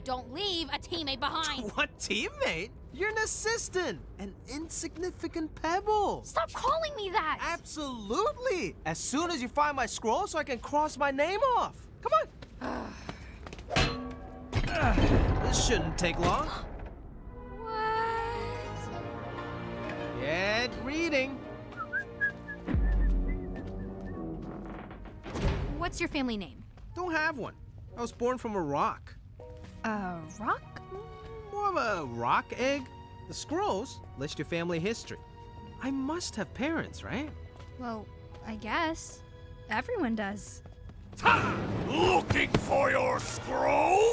Don't leave a teammate behind. What teammate? You're an assistant, an insignificant pebble. Stop calling me that. Absolutely. As soon as you find my scroll so I can cross my name off. Come on. This shouldn't take long. What? Get reading. What's your family name? Don't have one. I was born from a rock. A rock? More of a rock egg. The scrolls list your family history. I must have parents, right? Well, I guess. Everyone does. Looking for your scroll?